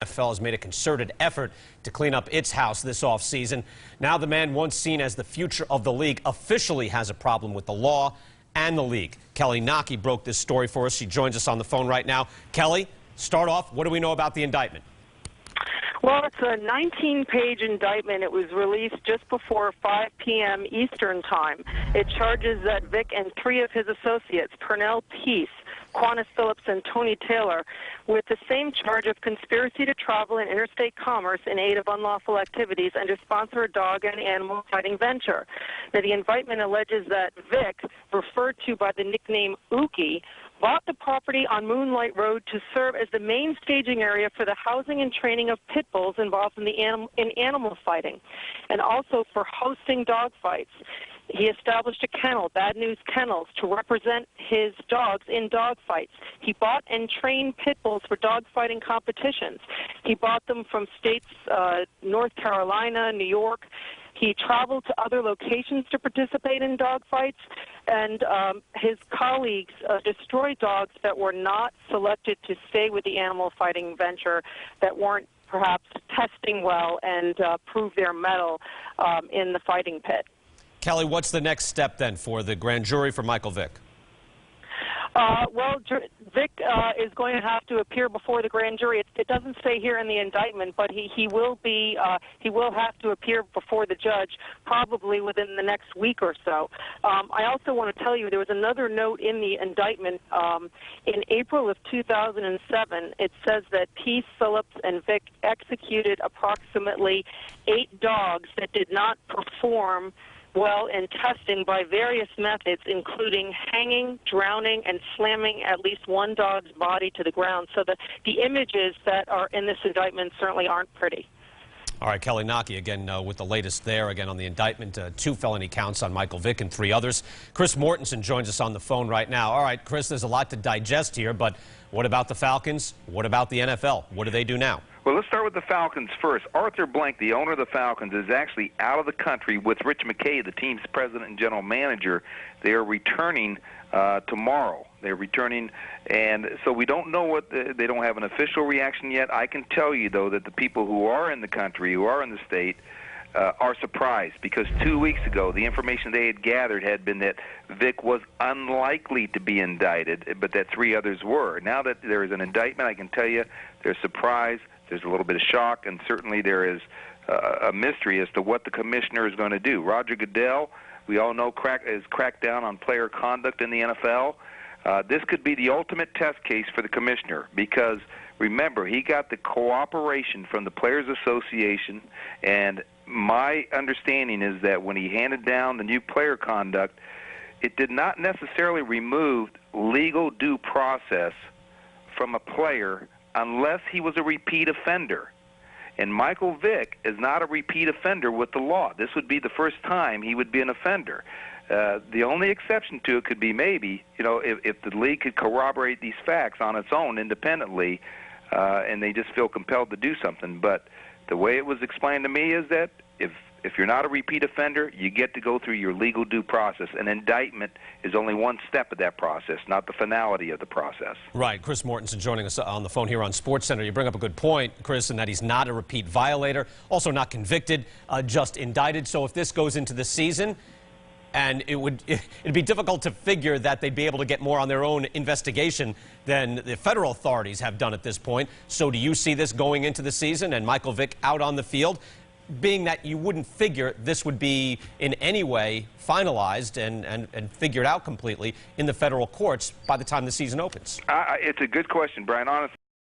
NFL has made a concerted effort to clean up its house this offseason. Now the man once seen as the future of the league officially has a problem with the law and the league. Kelly Naki broke this story for us. She joins us on the phone right now. Kelly, start off. What do we know about the indictment? Well, it's a 19-page indictment. It was released just before 5 p.m. Eastern Time. It charges that Vic and three of his associates, Pernell Peace, Quantas Phillips, and Tony Taylor, with the same charge of conspiracy to travel in interstate commerce in aid of unlawful activities and to sponsor a dog and animal fighting venture. Now, the indictment alleges that Vic, referred to by the nickname Ookie, bought the property on Moonlight Road to serve as the main staging area for the housing and training of pit bulls involved in animal fighting, and also for hosting dog fights. He established a kennel, Bad News Kennels, to represent his dogs in dog fights. He bought and trained pit bulls for dog fighting competitions. He bought them from states North Carolina, New York. He traveled to other locations to participate in dog fights, and his colleagues destroyed dogs that were not selected to stay with the animal fighting venture, that weren't perhaps testing well and prove their mettle in the fighting pit. Kelly, what's the next step then for the grand jury for Michael Vick? Well, Vic is going to have to appear before the grand jury. It doesn't say here in the indictment, but he will have to appear before the judge probably within the next week or so. I also want to tell you there was another note in the indictment. In April of 2007, it says that Peace, Phillips, and Vic executed approximately 8 dogs that did not perform well in testing by various methods, including hanging, drowning, and slamming at least one dog's body to the ground. So the images that are in this indictment certainly aren't pretty. All right, Kelly Naki again with the latest there, again on the indictment, 2 felony counts on Michael Vick and 3 others. Chris Mortensen joins us on the phone right now. All right, Chris, there's a lot to digest here, but what about the Falcons? What about the NFL? What do they do now? Well, let's start with the Falcons first. Arthur Blank, the owner of the Falcons, is actually out of the country with Rich McKay, the team's president and general manager. They are returning tomorrow. They're returning, and so we don't know what they don't have an official reaction yet. I can tell you, though, that the people who are in the country, who are in the state, are surprised because 2 weeks ago the information they had gathered had been that Vic was unlikely to be indicted, but that 3 others were. Now that there is an indictment, I can tell you there's surprise, there's a little bit of shock, and certainly there is a mystery as to what the commissioner is going to do. Roger Goodell, we all know, has cracked down on player conduct in the NFL. This could be the ultimate test case for the commissioner because, remember, he got the cooperation from the Players Association, and my understanding is that when he handed down the new player conduct, it did not necessarily remove legal due process from a player unless he was a repeat offender. And Michael Vick is not a repeat offender with the law. This would be the first time he would be an offender. The only exception to it could be maybe, if the league could corroborate these facts on its own independently, and they just feel compelled to do something. But the way it was explained to me is that if you're not a repeat offender, you get to go through your legal due process. An indictment is only one step of that process, not the finality of the process. Right. Chris Mortensen joining us on the phone here on SportsCenter. You bring up a good point, Chris, in that he's not a repeat violator, also not convicted, just indicted. So if this goes into the season, and it'd be difficult to figure that they'd be able to get more on their own investigation than the federal authorities have done at this point. So do you see this going into the season and Michael Vick out on the field, being that you wouldn't figure this would be in any way finalized and figured out completely in the federal courts by the time the season opens? It's a good question, Brian. Honestly,